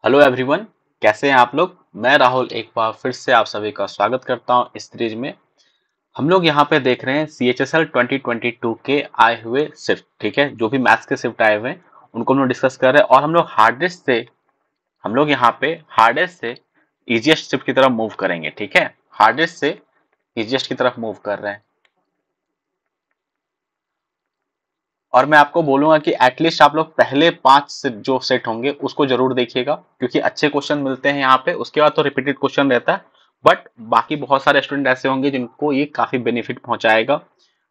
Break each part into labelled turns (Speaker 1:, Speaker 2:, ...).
Speaker 1: Hello everyone, कैसे हैं आप लोग। मैं राहुल एक बार फिर से आप सभी का स्वागत करता हूं इस सीरीज में। हम लोग यहां पे देख रहे हैं CHSL 2022 के आए हुए शिफ्ट। ठीक है, जो भी मैथ्स के शिफ्ट आए हुए हैं उनको हम लोग डिस्कस कर रहे हैं और हम लोग यहाँ पे हार्डेस्ट से इजिएस्ट शिफ्ट की तरफ मूव करेंगे। ठीक है, हार्डेस्ट से इजिएस्ट की तरफ मूव कर रहे हैं और मैं आपको बोलूंगा कि एटलीस्ट आप लोग पहले 5 से जो सेट होंगे उसको जरूर देखिएगा, क्योंकि अच्छे क्वेश्चन मिलते हैं यहाँ पे। उसके बाद तो रिपीटेड क्वेश्चन रहता है, बट बाकी बहुत सारे स्टूडेंट ऐसे होंगे जिनको ये काफी बेनिफिट पहुंचाएगा।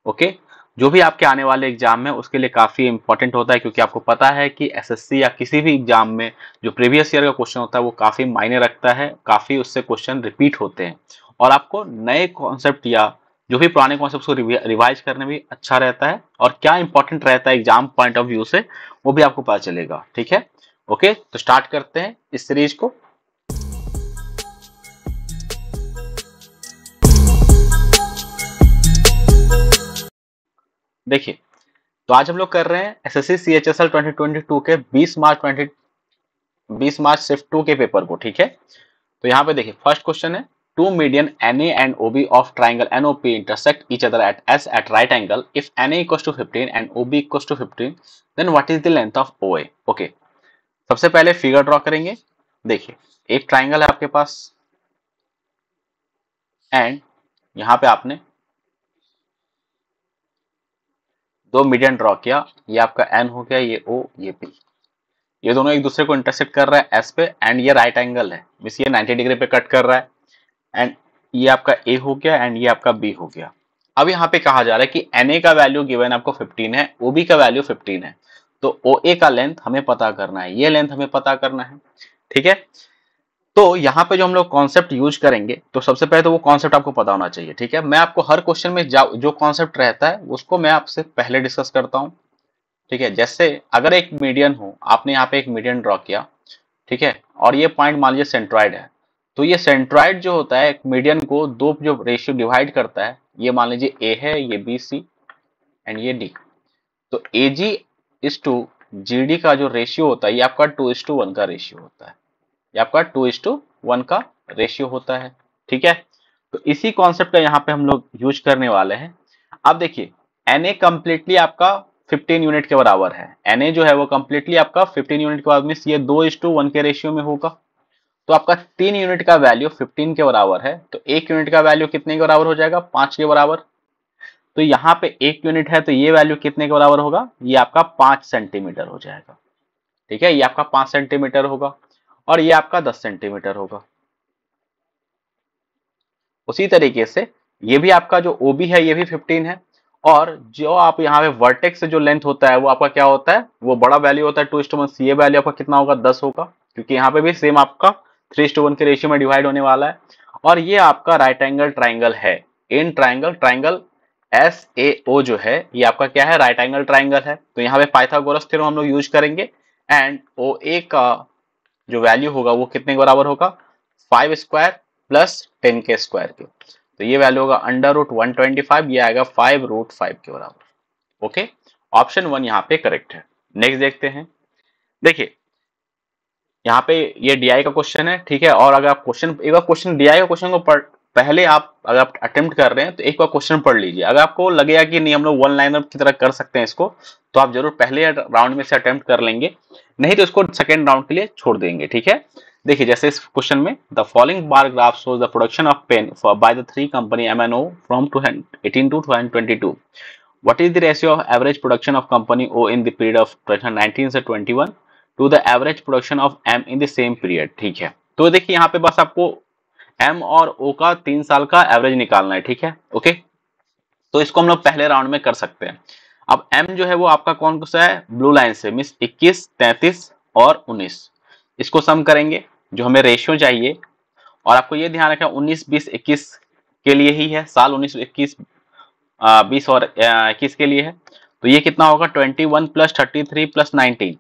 Speaker 1: ओके, जो भी आपके आने वाले एग्जाम है उसके लिए काफी इंपॉर्टेंट होता है, क्योंकि आपको पता है कि SSC या किसी भी एग्जाम में जो प्रीवियस ईयर का क्वेश्चन होता है वो काफी मायने रखता है, काफी उससे क्वेश्चन रिपीट होते हैं और आपको नए कॉन्सेप्ट या जो भी पुराने कॉन्सेप्ट को रिवाइज करने में अच्छा रहता है और क्या इंपॉर्टेंट रहता है एग्जाम पॉइंट ऑफ व्यू से वो भी आपको पता चलेगा। ठीक है, ओके, तो स्टार्ट करते हैं इस सीरीज को। देखिए, तो आज हम लोग कर रहे हैं SSC CHSL 2022 के 20 मार्च शिफ्ट 2 के पेपर को। ठीक है, तो यहाँ पे देखिए फर्स्ट क्वेश्चन है, two median NA and OB of triangle NOP intersect each other at S at right angle if NA equals to 15 and OB equals to 15 then what is the length of OA। Okay, सबसे पहले figure draw करेंगे। देखिए, एक triangle है आपके पास and यहाँ पे आपने दो मीडियन ड्रॉ किया। ये आपका N हो गया, ये O, ये P। ये दोनों एक दूसरे को इंटरसेक्ट कर रहा है S पे एंड ये राइट एंगल है, मींस ये 90 डिग्री पे कट कर रहा है एंड ये आपका A हो गया एंड ये आपका B हो गया। अब यहाँ पे कहा जा रहा है कि NA का वैल्यू गिवन आपको 15 है, OB का वैल्यू 15 है, तो OA का लेंथ हमें पता करना है, ये लेंथ हमें पता करना है। ठीक है, तो यहाँ पे जो हम लोग कॉन्सेप्ट यूज करेंगे, तो सबसे पहले तो वो कॉन्सेप्ट आपको पता होना चाहिए। ठीक है, मैं आपको हर क्वेश्चन में जो कॉन्सेप्ट रहता है उसको मैं आपसे पहले डिस्कस करता हूँ। ठीक है, जैसे अगर एक मीडियन हो, आपने यहाँ पे एक मीडियन ड्रॉ किया, ठीक है, और ये पॉइंट मान लीजिए सेंट्रॉइड है, तो ये सेंट्रॉइड जो होता है एक मीडियन को दो जो रेशियो डिवाइड करता है, ये मान लीजिए A है, ये BC एंड ये D। तो AG इज टू GD का जो रेशियो होता है ये आपका 2:1 का रेशियो होता है, ये आपका 2:1 का रेशियो होता है। ठीक है, तो इसी कॉन्सेप्ट का यहाँ पे हम लोग यूज करने वाले हैं। अब देखिए, NA कंप्लीटली आपका 15 यूनिट के बराबर है। NA जो है वो कंप्लीटली आपका 15 यूनिट के बराबर, मींस ये 2:1 के रेशियो में होगा। तो आपका 3 यूनिट का वैल्यू 15 के बराबर है, तो 1 यूनिट का वैल्यू कितने के बराबर हो जाएगा, 5 के बराबर। तो यहाँ पे 1 यूनिट है तो ये वैल्यू कितने के बराबर होगा, ये आपका 5 सेंटीमीटर हो जाएगा। ठीक है, ये आपका 5 सेंटीमीटर होगा और ये आपका 10 सेंटीमीटर होगा। उसी तरीके से ये भी आपका जो OB है ये भी 15 है, और जो आप यहाँ पे वर्टेक्स से जो लेंथ होता है वो आपका क्या होता है, वो बड़ा वैल्यू होता है 2:1। ये वैल्यू आपका कितना होगा, 10 होगा, क्योंकि यहाँ पे भी सेम आपका 3:1 के रेशियो में डिवाइड होने वाला है। और ये आपका राइट एंगल ट्राइंगल है। इन ट्राइंगल SAO जो है ये आपका क्या है, राइट एंगल ट्राइंगल है। तो यहाँ पे पाइथागोरस थ्योरम हम लोग यूज करेंगे एंड OA का जो वैल्यू होगा वो कितने के बराबर होगा, 5 स्क्वायर प्लस 10 के स्क्वायर के। तो ये वैल्यू होगा √125, ये आएगा 5√5 के बराबर। ओके, ऑप्शन 1 यहाँ पे करेक्ट है। नेक्स्ट देखते हैं। देखिए, यहाँ पे ये DI का क्वेश्चन है। ठीक है, और अगर आप एक बार क्वेश्चन DI का क्वेश्चन को पहले आप अगर आप अटेम्प्ट कर रहे हैं तो एक बार क्वेश्चन पढ़ लीजिए। अगर आपको लगेगा कि नहीं हम लोग वन लाइनर की तरह कर सकते हैं इसको, तो आप जरूर पहले राउंड में से अटेम्प्ट कर लेंगे, नहीं तो इसको सेकेंड राउंड के लिए छोड़ देंगे। ठीक है, देखिए जैसे इस क्वेश्चन में the following bar graph shows the production of pen by the three company MNO from 2018 to 2022। What is the ratio of average production of company O in the period of 2019 से 21 to the average production of M in the same period। ठीक है, तो देखिए यहाँ पे बस आपको M और O का 3 साल का एवरेज निकालना है। ठीक है, ओके, तो इसको हम लोग पहले राउंड में कर सकते हैं। अब M जो है वो आपका कौन सा है, ब्लू लाइन से, मीन्स 21, 33 और 19। इसको सम करेंगे, जो हमें रेशियो चाहिए। और आपको ये ध्यान रखना 19, 20, 21 के लिए ही है, साल 19, 21, 20 और 21 के लिए है। तो ये कितना होगा, 21 प्लस 33 प्लस 19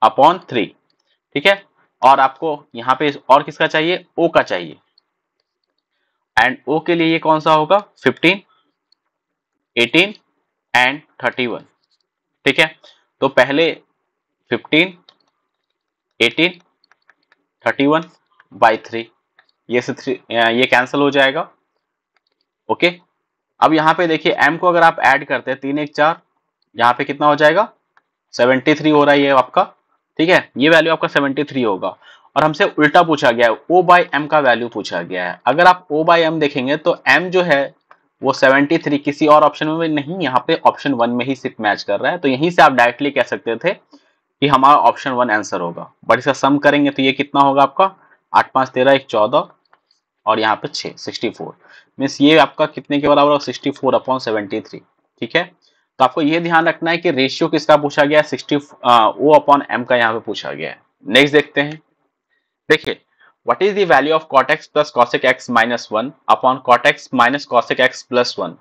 Speaker 1: अपॉन 3। ठीक है, और आपको यहाँ पे और किसका चाहिए, O का चाहिए, एंड O के लिए ये कौन सा होगा, 15, 18 एंड 31। ठीक है, तो पहले 15, 18 31/3, ये से 3 ये कैंसिल हो जाएगा। ओके, अब यहाँ पे देखिए m को अगर आप ऐड करते हैं 3 1 4, यहाँ पे कितना हो जाएगा 73 हो रहा है ये आपका। ठीक है, ये वैल्यू आपका 73 होगा। और हमसे उल्टा पूछा गया है, O बाई एम का वैल्यू पूछा गया है। अगर आप O बाई एम देखेंगे तो m जो है वो 73 किसी और ऑप्शन में नहीं, यहाँ पे ऑप्शन 1 में ही सिर्फ मैच कर रहा है। तो यहीं से आप डायरेक्टली कह सकते थे कि हमारा ऑप्शन 1 आंसर होगा। बट इसका सम करेंगे तो ये कितना होगा आपका 8 5 13 1 14 और यहाँ पे 6 64, मीन्स ये आपका कितने के बराबर होगा 64/73। ठीक है, तो आपको ये ध्यान रखना है कि रेशियो किसका पूछा गया है 60 O/m का यहाँ पे पूछा गया है। नेक्स्ट देखते हैं, देखिए what is the value of cot x plus cosec x minus 1 upon cot x minus cosec x plus 1।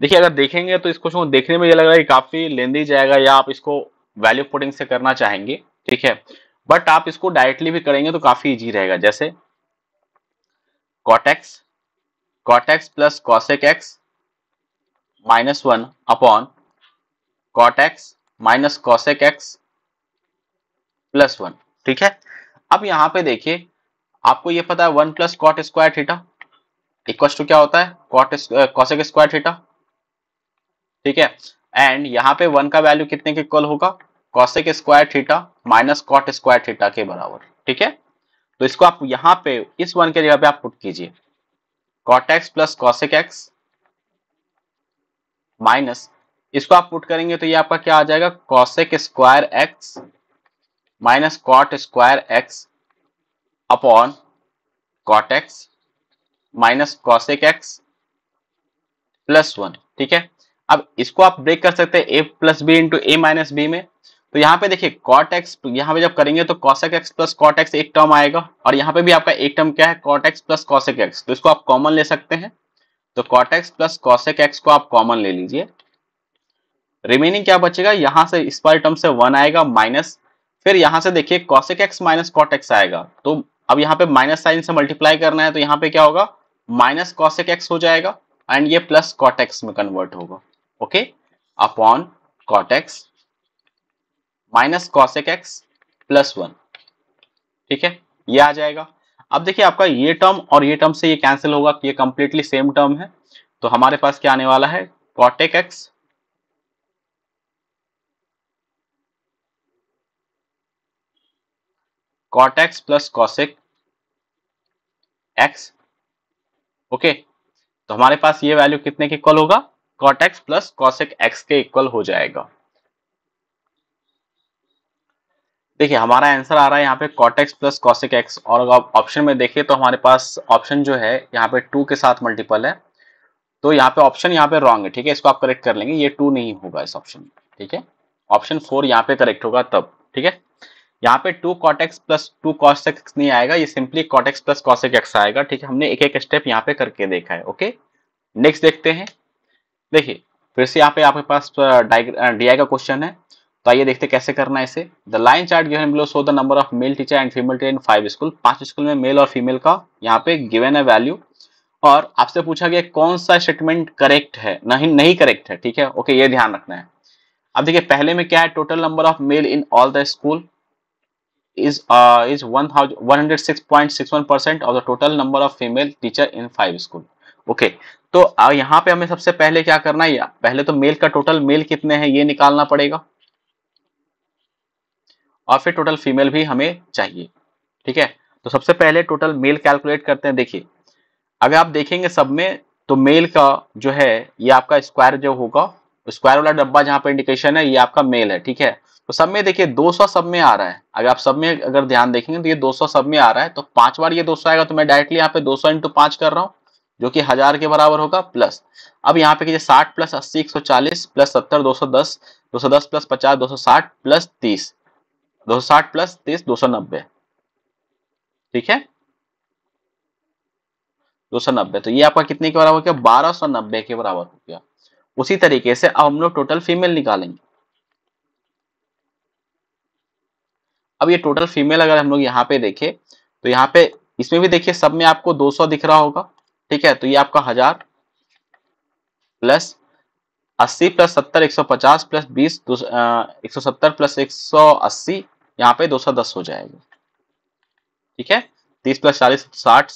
Speaker 1: देखिए अगर देखेंगे तो इसको देखने में ये लग रहा है कि काफी लेंदी जाएगा, या आप इसको वैल्यू पुटिंग से करना चाहेंगे। ठीक है, बट आप इसको डायरेक्टली भी करेंगे तो काफी इजी रहेगा। जैसे cot x plus cosec x minus 1 upon cot x minus cosec x plus 1। ठीक है, अब यहाँ पे देखिए आपको ये पता है 1 plus cot square theta equal to क्या होता है कॉसेक स्क्वायर थीटा। ठीक है, एंड यहाँ पे 1 का वैल्यू कितने के इक्वल होगा cosec square theta minus cot square theta के बराबर। ठीक है, तो इसको आप यहाँ पे इस 1 के जगह पे आप पुट कीजिए cot x plus cosec x minus, इसको आप पुट करेंगे तो ये आपका क्या आ जाएगा cosec square x minus cot square x upon cot x minus cosec x plus 1। ठीक है, अब इसको आप ब्रेक कर सकते हैं a plus B into A minus B में। तो यहाँ पे देखिए कॉट एक्स यहाँ पे जब करेंगे तो cosec x plus cot x एक टर्म आएगा, और यहाँ पे भी आपका एक टर्म क्या है cot x plus cosec x, तो इसको आप कॉमन ले सकते हैं। तो cot x plus cosec x को आप कॉमन ले लीजिए, रिमेनिंग क्या बचेगा यहाँ से इस वाले टर्म से 1 आएगा माइनस, फिर यहाँ से देखिए cosec x minus cot x आएगा। तो अब यहाँ पे माइनस साइन से मल्टीप्लाई करना है तो यहाँ पे क्या होगा माइनस कॉसेक एक्स हो जाएगा एंड ये प्लस कॉट एक्स में कन्वर्ट होगा। Okay, upon cot x minus cosec x plus 1। ठीक है, ये आ जाएगा। अब देखिए आपका ये टर्म और ये टर्म से ये कैंसिल होगा, ये कंप्लीटली सेम टर्म है। तो हमारे पास क्या आने वाला है cot x cot x plus cosec x. Okay, तो हमारे पास ये वैल्यू कितने के इक्वल होगा cot x plus cosec x के इक्वल हो जाएगा। देखिए हमारा आंसर आ रहा है यहाँ पे cot x plus cosec x, और अगर आप ऑप्शन में देखिए तो हमारे पास ऑप्शन जो है यहाँ पे 2 के साथ मल्टीपल है, तो यहाँ पे ऑप्शन यहाँ पे रॉन्ग है। ठीक है, इसको आप करेक्ट कर लेंगे, ये 2 नहीं होगा इस ऑप्शन में। ठीक है, ऑप्शन 4 यहाँ पे करेक्ट होगा तब। ठीक है, यहाँ पे 2 cot x plus 2 cosec x नहीं आएगा, ये simply cot x plus cosec x आएगा। ठीक है, हमने एक एक स्टेप यहाँ पे करके देखा है। ओके, नेक्स्ट देखते हैं। देखिए फिर से यहाँ पे आपके पास DI का क्वेश्चन है, तो आइए देखते कैसे करना है इसे। The line chart given below show the number of male teacher and female teacher in 5 school. 5 school में मेल और फीमेल का यहाँ पे गिवन है वैल्यू, और आपसे पूछा गया कौन सा स्टेटमेंट करेक्ट है नहीं करेक्ट है। ठीक है, ओके, ये ध्यान रखना है। अब देखिए पहले में क्या है total number of mail in all the school is 106.61% of the total number of female teacher in 5 school। Okay, तो यहाँ पे हमें सबसे पहले क्या करना है, पहले तो मेल का टोटल मेल कितने हैं ये निकालना पड़ेगा, और फिर टोटल फीमेल भी हमें चाहिए। ठीक है, तो सबसे पहले टोटल मेल कैलकुलेट करते हैं। देखिए अगर आप देखेंगे सब में तो मेल का जो है ये आपका स्क्वायर जो होगा, स्क्वायर वाला डब्बा जहां पे इंडिकेशन है ये आपका मेल है। ठीक है, तो सब में देखिए 200 सब में आ रहा है। अगर आप सब में अगर ध्यान देखेंगे तो ये 200 सब में आ रहा है, तो 5 बार ये 200 आएगा, तो मैं डायरेक्टली यहाँ पे 200 इंटू 5 कर रहा हूँ जो कि 1000 के बराबर होगा प्लस। अब यहाँ पे कीजिए 60 plus 80 140 plus 70 210 210 plus 50 260 plus 30 260 plus 30 290। ठीक है, 290, तो ये आपका कितने के बराबर हो गया 1290 के बराबर हो गया। उसी तरीके से अब हम लोग टोटल फीमेल निकालेंगे। अब ये टोटल फीमेल अगर हम लोग यहाँ पे देखें तो यहाँ पे इसमें भी देखिए सब में आपको 200 दिख रहा होगा। ठीक है, तो ये आपका 1000 प्लस 80 प्लस 70 150 प्लस 20 170 प्लस 180 यहाँ पे 210 हो जाएगा। ठीक है, 30 प्लस 40 60,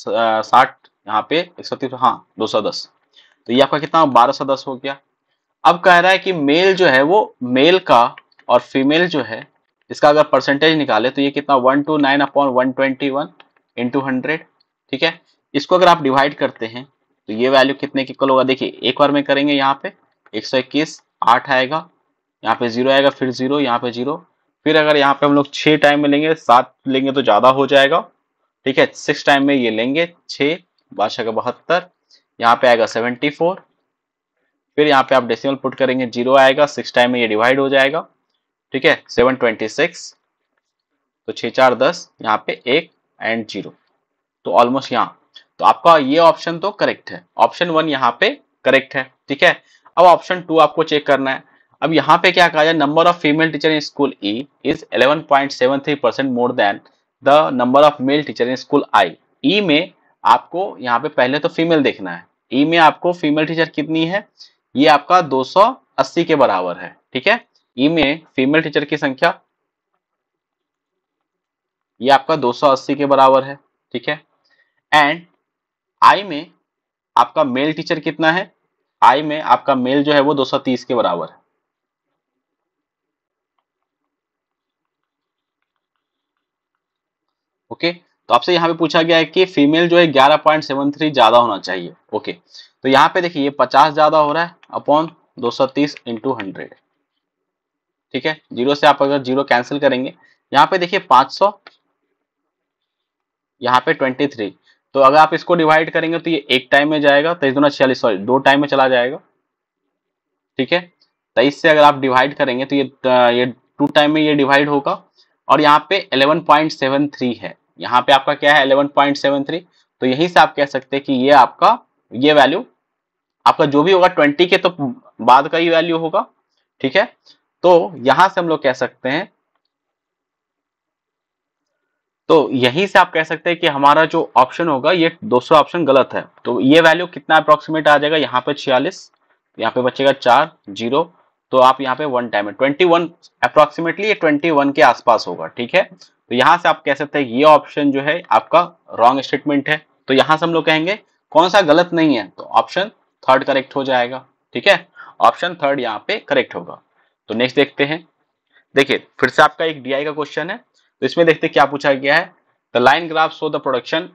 Speaker 1: 60 यहाँ पे 130, हाँ 210, तो ये आपका कितना 1210 हो गया। अब कह रहा है कि मेल जो है वो मेल का और फीमेल जो है इसका अगर परसेंटेज निकाले तो ये कितना 129/121 इंटू 100। ठीक है, इसको अगर आप डिवाइड करते हैं तो ये वैल्यू कितने के इक्वल होगा, देखिए एक बार में करेंगे यहाँ पे 121, 8 आएगा, यहाँ पे 0 आएगा, फिर 0, यहाँ पे 0, फिर अगर यहाँ पे हम लोग 6 टाइम में लेंगे, 7 लेंगे तो ज्यादा हो जाएगा। ठीक है, 6 टाइम में ये लेंगे 6, 72, यहाँ पे आएगा 74, फिर यहाँ पे आप डेसिमल पुट करेंगे 0 आएगा, 6 टाइम में ये डिवाइड हो जाएगा। ठीक है, 726, तो 6 4 10, यहाँ पे 1 एंड 0, तो ऑलमोस्ट यहाँ, तो आपका ये ऑप्शन तो करेक्ट है, ऑप्शन 1 यहाँ पे करेक्ट है। ठीक है, अब ऑप्शन 2 आपको चेक करना है। अब यहाँ पे क्या कहा जाए, number of female teacher in school E is 11.73% more than the number of male teacher in school I. E में आपको यहाँ पे पहले तो फीमेल देखना है, ई में आपको फीमेल टीचर कितनी है, ये आपका 280 के बराबर है। ठीक है, ई में फीमेल टीचर की संख्या ये आपका 280 के बराबर है। ठीक है, एंड आई में आपका मेल टीचर कितना है, आई में आपका मेल जो है वो 230 के बराबर है। ओके, तो आपसे यहाँ पे पूछा गया है कि फीमेल जो है 11.73 ज्यादा होना चाहिए। ओके, तो यहाँ पे देखिए ये 50 ज्यादा हो रहा है अपॉन 230 इंटू 100। ठीक है, जीरो से आप अगर जीरो कैंसिल करेंगे, यहाँ पे देखिए 500, यहाँ पे 23, तो अगर आप इसको डिवाइड करेंगे तो ये एक टाइम में जाएगा, 23 दूना 46, सॉरी 2 टाइम में चला जाएगा। ठीक है, 23 से अगर आप डिवाइड करेंगे तो ये 2 टाइम में ये डिवाइड होगा, और यहाँ पे 11.73 है, यहाँ पे आपका क्या है 11.73, तो यहीं से आप कह सकते हैं कि ये आपका ये वैल्यू आपका जो भी होगा 20 के तो बाद का ही वैल्यू होगा। ठीक है, तो यहां से हम लोग कह सकते हैं, तो यहीं से आप कह सकते हैं कि हमारा जो ऑप्शन होगा ये दूसरा ऑप्शन गलत है। तो ये वैल्यू कितना अप्रोक्सीमेट आ जाएगा, यहाँ पे 46, यहाँ पे बचेगा 4 0, तो आप यहाँ पे 1 टाइम है 21, अप्रोक्सीमेटली ये 21 के आसपास होगा। ठीक है, तो यहाँ से आप कह सकते हैं ये ऑप्शन जो है आपका रॉन्ग स्टेटमेंट है, तो यहाँ से हम लोग कहेंगे कौन सा गलत नहीं है, तो ऑप्शन थर्ड करेक्ट हो जाएगा। ठीक है, ऑप्शन थर्ड यहाँ पे करेक्ट होगा। तो नेक्स्ट देखते हैं, देखिए फिर से आपका एक डीआई का क्वेश्चन है, तो इसमें देखते हैं क्या पूछा गया है। The line graph show the production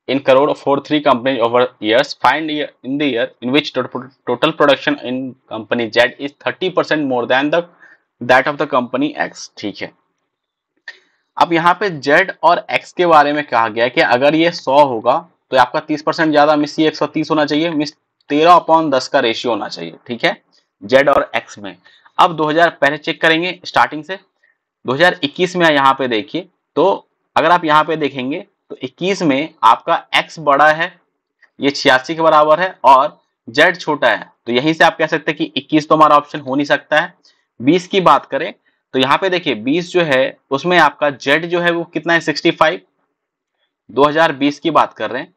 Speaker 1: in crore for 3 companies over years, find in the year in which total production in company Z is 30% more than the that of the company x. ठीक है, अब यहाँ पे Z और x के बारे में कहा गया है कि अगर ये 100 होगा तो आपका 30% ज्यादा मिस ये 130 होना चाहिए, मिस 13/10 का रेशियो होना चाहिए। ठीक है, जेड और एक्स में। अब 2000 पहले चेक करेंगे स्टार्टिंग से, 2021 में यहाँ पे देखिए, तो अगर आप यहाँ पे देखेंगे तो 21 में आपका x बड़ा है, ये 86 के बराबर है, और z छोटा है, तो यहीं से आप कह सकते हैं कि 21 तो हमारा ऑप्शन हो नहीं सकता है। 20 की बात करें तो यहाँ पे देखिए 20 जो है उसमें आपका z जो है वो कितना है 65, 2020 की बात कर रहे हैं,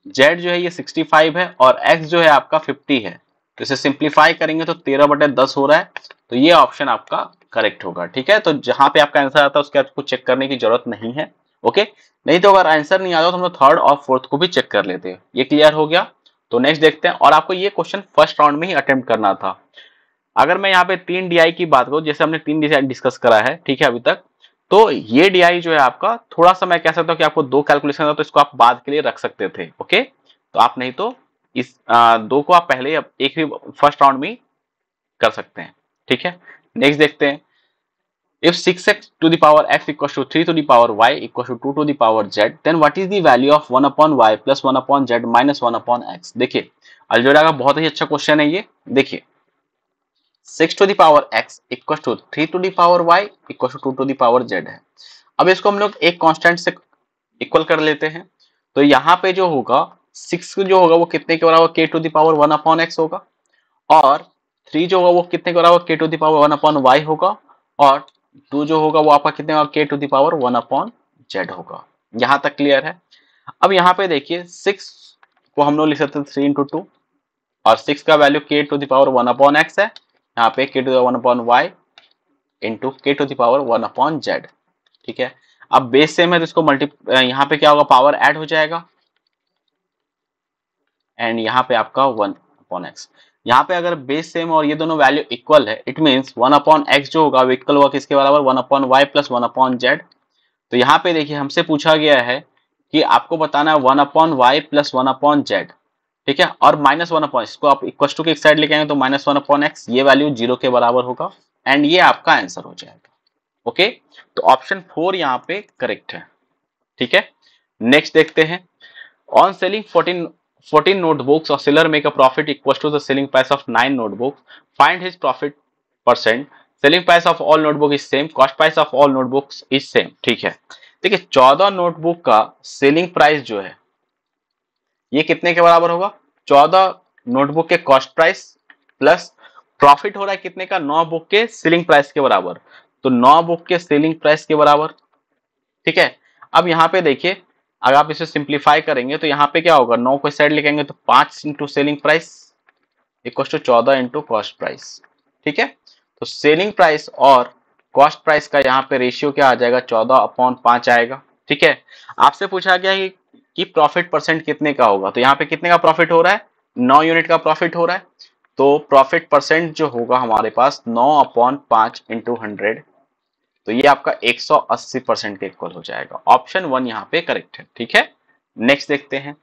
Speaker 1: z जो है ये 65 है और x जो है आपका 50 है, तो इसे सिंप्लीफाई करेंगे तो 13/10 हो रहा है, तो ये ऑप्शन आपका करेक्ट होगा। ठीक है, तो जहां पे आपका आंसर आता है उसके आपको चेक करने की जरूरत नहीं है। ओके, नहीं तो अगर आंसर नहीं आता तो हम लोग थर्ड और फोर्थ को भी चेक कर लेते हैं। ये क्लियर हो गया, तो नेक्स्ट देखते हैं, और आपको ये क्वेश्चन फर्स्ट राउंड में ही अटेम्प्ट करना था। अगर मैं यहाँ पे 3 डीआई की बात करूँ, जैसे हमने 3 डीआई डिस्कस करा है, ठीक है अभी तक, तो ये डीआई जो है आपका थोड़ा सा मैं कह सकता हूँ कि आपको 2 कैलकुलेशन था तो इसको आप बाद के लिए रख सकते थे। ओके, तो आप नहीं तो इस 2 को आप पहले एक भी फर्स्ट राउंड में कर सकते हैं। ठीक है, नेक्स्ट देखते हैं, if 6x to the power x equals to 3 to the power y equals to 2 to the power z, then what is the value of 1 upon y plus 1 upon z minus 1 upon x। देखिए algebra का बहुत ही अच्छा question है ये। देखिए 6 to the power x equals to 3 to the power y equals to 2 to the power z है। अब इसको हम लोग एक कांस्टेंट से इक्वल कर लेते हैं, तो यहाँ पे जो होगा 6 जो होगा वो कितने के बराबर k to the power 1 upon x होगा, और 3 जो होगा वो कितने के बराबर k to the power 1 upon y होगा, और 2 जो होगा वो आपका कितने होगा k to the power 1 upon z होगा। यहां तक क्लियर है। अब यहाँ पे देखिए 6 को हम लोग लिख सकते हैं 3 इंटू 2, और 6 का value k to the power 1 upon x है, यहाँ पे k to the 1 upon y into k to the power 1 upon z। ठीक है, अब बेस सेम है तो इसको यहाँ पे क्या होगा, पावर ऐड हो जाएगा एंड यहाँ पे आपका 1/x। यहाँ पे अगर बेस सेम और ये दोनों वैल्यू इक्वल है, इट मीन्स 1/x जो होगा वो इक्वल होगा किसके बराबर, 1/y प्लस 1/z। तो यहाँ पे देखिए हमसे पूछा गया है कि आपको बताना है 1/y प्लस 1/z, ठीक है, और -1/, इसको आप इक्वल टू के एक साइड लेके आएंगे तो -1/x, ये वैल्यू 0 के बराबर होगा एंड ये आपका आंसर हो जाएगा। ओके, तो ऑप्शन 4 यहाँ पे करेक्ट है। ठीक है, नेक्स्ट देखते हैं। On selling 14 notebooks, a seller make a profit equals to the selling price of 9 notebooks. Find his profit percent. Selling price of all notebook is same. Cost price of all notebooks is same. ठीक है, देखिए 14 notebook का selling price जो है ये कितने के बराबर होगा, 14 नोटबुक के कॉस्ट प्राइस प्लस प्रॉफिट हो रहा है कितने का, 9 बुक के सेलिंग प्राइस के बराबर। तो 9 बुक के सेलिंग प्राइस के बराबर। ठीक है, अब यहाँ पे देखिए अगर आप इसे सिंप्लीफाई करेंगे तो यहाँ पे क्या होगा, 9 को साइड लिखेंगे तो 5 into selling price equal to 14 into cost price. ठीक है, तो सेलिंग प्राइस और कॉस्ट प्राइस का यहाँ पे रेशियो क्या आ जाएगा, 14/5 आएगा। ठीक है, आपसे पूछा गया है कि प्रॉफिट परसेंट कितने का होगा, तो यहाँ पे कितने का प्रॉफिट हो रहा है, 9 यूनिट का प्रॉफिट हो रहा है। तो प्रॉफिट परसेंट जो होगा हमारे पास 9/5 इंटू 100, तो ये आपका 180% के इक्वल हो जाएगा। ऑप्शन 1 यहाँ पे करेक्ट है। ठीक है, नेक्स्ट देखते हैं।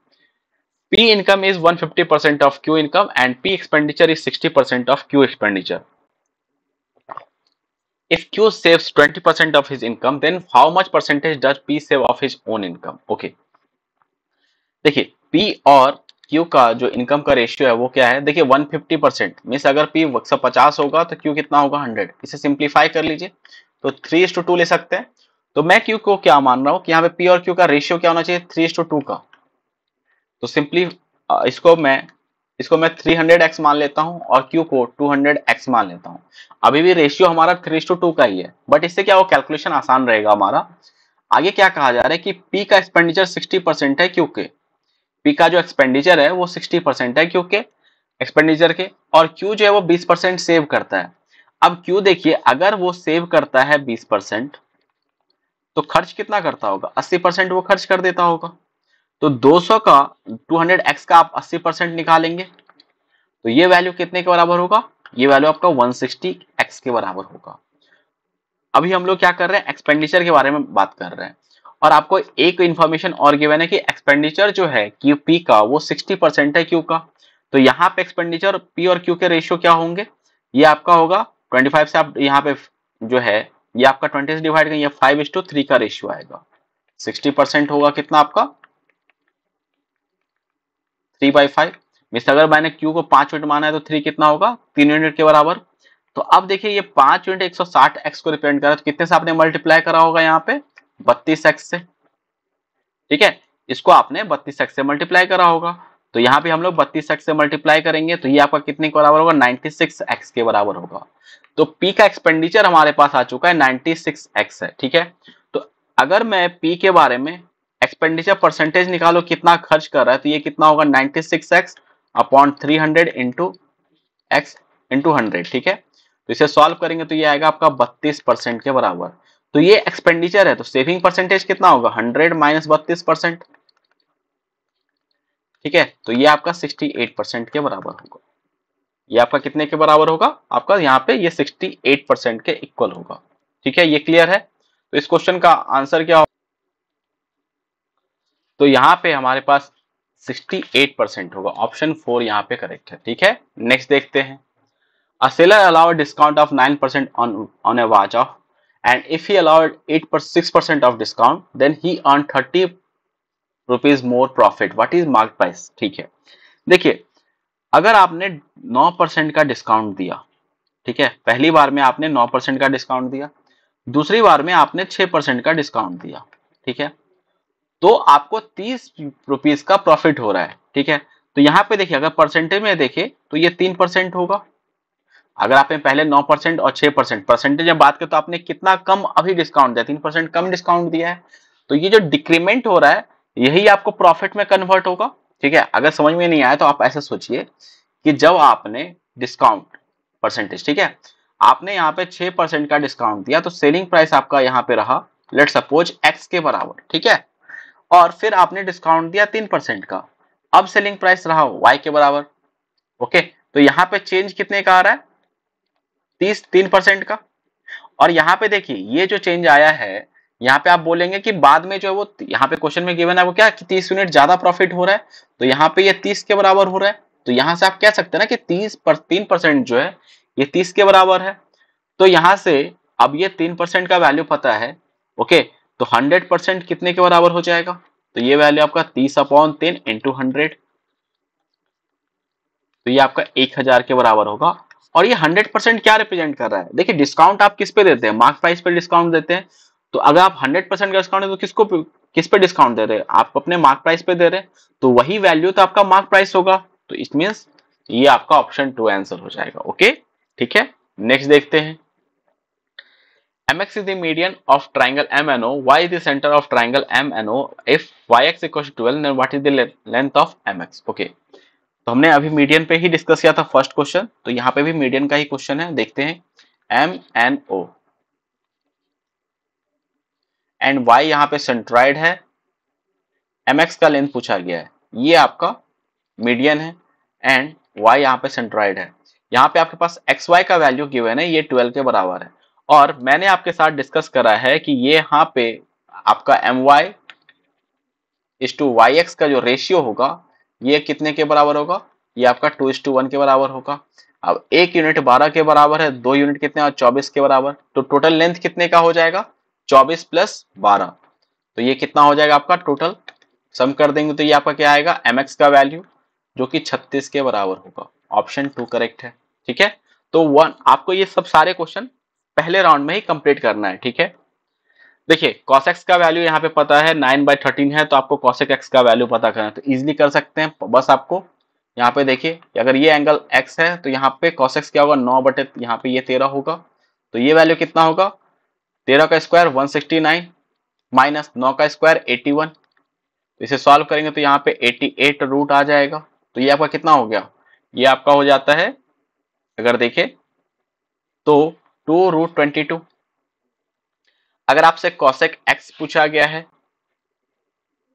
Speaker 1: P income is 150% of Q income and P expenditure is 60% of Q expenditure. If Q saves 20% of his income, then how much percentage does P save of his own income? Okay. देखिए P और Q का जो income का ratio है वो क्या है, देखिए 150%, मीन्स अगर P 150 होगा तो Q कितना होगा, 100। इसे सिंप्लीफाई कर लीजिए तो 3:2 ले सकते हैं। तो मैं Q को क्या मान रहा हूँ कि यहाँ पे P और Q का रेशियो क्या होना चाहिए, 3:2 का। तो सिंपली इसको मैं 300x मान लेता हूं और Q को 200x मान लेता हूं। अभी भी रेशियो हमारा 3:2 का ही है, बट इससे क्या वो कैलकुलेशन आसान रहेगा हमारा। आगे क्या कहा जा रहा है कि P का एक्सपेंडिचर 60% है Q के, P का जो एक्सपेंडिचर है वो 60% है Q के एक्सपेंडिचर के, और Q जो है वो 20% सेव करता है। अब Q देखिए अगर वो सेव करता है 20%, तो खर्च कितना करता होगा, 80% वो खर्च कर देता होगा। तो 200 का 200x का आप 80% निकालेंगे तो ये वैल्यू कितने के बराबर होगा, ये वैल्यू आपका 160x के बराबर होगा। अभी हम लोग क्या कर रहे हैं, एक्सपेंडिचर के बारे में बात कर रहे हैं, और आपको एक इंफॉर्मेशन और गिवन है कि एक्सपेंडिचर जो है P का वो 60% है Q का। तो यहाँ पे एक्सपेंडिचर P और Q के रेशियो क्या होंगे, ये आपका होगा 25 से, आप यहाँ पे जो है ये आपका 20 से डिवाइड करेंगे, 5:3 का रेशियो आएगा। 60% होगा कितना आपका 3/5, मीन्स अगर मैंने Q को 5 यूनिट माना है तो 3 कितना होगा, 3 यूनिट के बराबर। तो अब देखिए ये 5 यूनिट 160x को रिप्रेजेंट कर रहा है, तो कितने से आपने मल्टीप्लाई करा होगा यहाँ पे, 32x से। ठीक है, इसको आपने 32x से मल्टीप्लाई करा होगा, तो यहाँ पे हम लोग 32x से मल्टीप्लाई करेंगे तो ये आपका कितने के बराबर होगा, 96x के बराबर होगा। तो P का एक्सपेंडिचर हमारे पास आ चुका है 96x है। ठीक है, तो अगर मैं P के बारे में एक्सपेंडिचर परसेंटेज निकालो कितना खर्च कर रहा है, तो ये कितना होगा 96x upon 300 into x into 100। ठीक है, तो इसे सॉल्व करेंगे तो ये आएगा आपका 32% के बराबर। तो ये एक्सपेंडिचर है तो सेविंग परसेंटेज कितना होगा, 100 माइनस 32%। ठीक है, तो ये आपका 68% के बराबर होगा। ये आपका कितने के बराबर होगा, आपका यहाँ पे ये 68% के इक्वल होगा। ठीक है, ये क्लियर है। तो इस क्वेश्चन का आंसर क्या होगा, तो यहाँ पे हमारे पास 68% होगा। ऑप्शन 4 यहाँ पे करेक्ट है। ठीक है, नेक्स्ट देखते हैं। A seller allowed a discount of 9% on a watch off, and if he allowed 6% of discount, then he earned 30 rupees more profit. What is market price? ठीक है, देखिए अगर आपने 9% का डिस्काउंट दिया, ठीक है, पहली बार में आपने 9% का डिस्काउंट दिया, दूसरी बार में आपने 6% का डिस्काउंट दिया, ठीक है, तो आपको 30 रुपीज का प्रॉफिट हो रहा है। ठीक है, तो यहाँ पे देखिए अगर परसेंटेज में देखें तो ये 3% होगा। अगर आपने पहले 9% और 6% परसेंटेज में बात करें तो आपने कितना कम अभी डिस्काउंट दिया, 3% कम डिस्काउंट दिया है। तो ये जो डिक्रीमेंट हो रहा है यही आपको प्रॉफिट में कन्वर्ट होगा। ठीक है, अगर समझ में नहीं आया तो आप ऐसे सोचिए कि जब आपने डिस्काउंट परसेंटेज, ठीक है, आपने यहाँ पे 6% का डिस्काउंट दिया तो सेलिंग प्राइस आपका यहाँ पे रहा लेट सपोज x के बराबर, ठीक है, और फिर आपने डिस्काउंट दिया 3% का, अब सेलिंग प्राइस रहा y के बराबर। ओके, तो यहाँ पे चेंज कितने का आ रहा है, 3% का। और यहाँ पे देखिए ये जो चेंज आया है, यहाँ पे आप बोलेंगे कि बाद में जो है वो, यहाँ पे क्वेश्चन में गिवन है वो क्या कि 30 यूनिट ज्यादा प्रॉफिट हो रहा है, तो यहाँ पे ये 30 के बराबर हो रहा है, तो यहाँ से आप कह सकते हैं ना कि 3% जो है ये 30 के बराबर है। तो यहाँ से अब ये 3% का वैल्यू पता है। ओके, तो 100% कितने के बराबर हो जाएगा, तो ये वैल्यू आपका 30/10 इंटू 100, तो ये आपका 1000 के बराबर होगा। और ये 100% क्या रिप्रेजेंट कर रहा है, देखिए डिस्काउंट आप किस पे देते हैं, मार्क प्राइस पे डिस्काउंट देते हैं। तो अगर आप 100% का डिस्काउंट है तो किस पे डिस्काउंट दे रहे हैं, आप अपने मार्क प्राइस पे दे रहे हैं, तो वही वैल्यू तो आपका मार्क प्राइस होगा। तो इट मींस ये आपका ऑप्शन 2 आंसर हो जाएगा। ओके, ठीक है, नेक्स्ट देखते हैं। mx is the median of triangle MNO, y is the center of triangle MNO, if yx equals to 12 then what is the length of mx। Okay, तो हमने अभी मीडियन पे ही डिस्कस किया था फर्स्ट क्वेश्चन, तो यहाँ पे भी मीडियन का ही क्वेश्चन है, देखते हैं। MNO एंड y यहाँ पे सेंट्रॉइड है, mx का लेंथ पूछा गया है, ये आपका मीडियन है एंड y यहाँ पे सेंट्रॉइड है। यहाँ पे आपके पास xy का वैल्यू गिवन है, ये 12 के बराबर है। और मैंने आपके साथ डिस्कस करा है कि ये यहाँ पे आपका my/yx का जो रेशियो होगा ये कितने के बराबर होगा, ये आपका 2:1 के बराबर होगा। अब 1 यूनिट 12 के बराबर है, 2 यूनिट कितने और 24 के बराबर, तो टोटल लेंथ कितने का हो जाएगा, 24 + 12, तो ये कितना हो जाएगा आपका टोटल, सम कर देंगे तो ये आपका क्या आएगा, mx का वैल्यू जो कि 36 के बराबर होगा। ऑप्शन 2 करेक्ट है। ठीक है, तो आपको ये सब सारे क्वेश्चन पहले राउंड में ही कंप्लीट करना है। ठीक है, देखिए cos x का वैल्यू यहाँ पे पता है 9/13 है, तो आपको cosec x का वैल्यू पता करना है, तो इजीली कर सकते हैं। बस आपको यहाँ पे देखिए अगर ये एंगल x है तो यहाँ पे cos x क्या होगा, 9 यहाँ पे ये 13 होगा, तो ये वैल्यू कितना होगा, 13 का स्क्वायर 169 माइनस 9 का स्क्वायर 81, तो इसे सॉल्व करेंगे तो यहाँ पे 88 रूट आ जाएगा, तो ये आपका कितना हो गया, ये आपका हो जाता है अगर देखें तो 2√22। अगर आपसे cosec x पूछा गया है,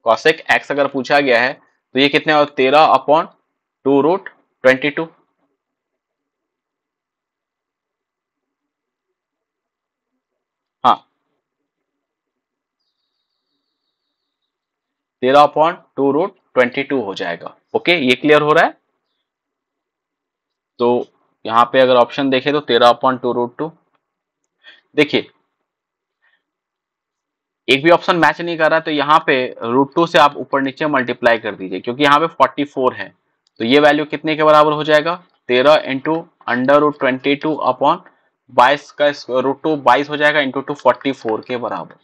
Speaker 1: cosec x अगर पूछा गया है तो ये कितने, और 13/2√22। हाँ, 13/2√22 हो जाएगा। ओके, ये क्लियर हो रहा है। तो यहाँ पे अगर ऑप्शन देखें तो 13/2√2, देखिए एक भी ऑप्शन मैच नहीं कर रहा, तो यहाँ पे √2 से आप ऊपर नीचे मल्टीप्लाई कर दीजिए, क्योंकि यहाँ पे 44 है, तो ये वैल्यू कितने के बराबर हो जाएगा, 13 इंटू √22/22 का √2 22 हो जाएगा, इंटू 244 के बराबर।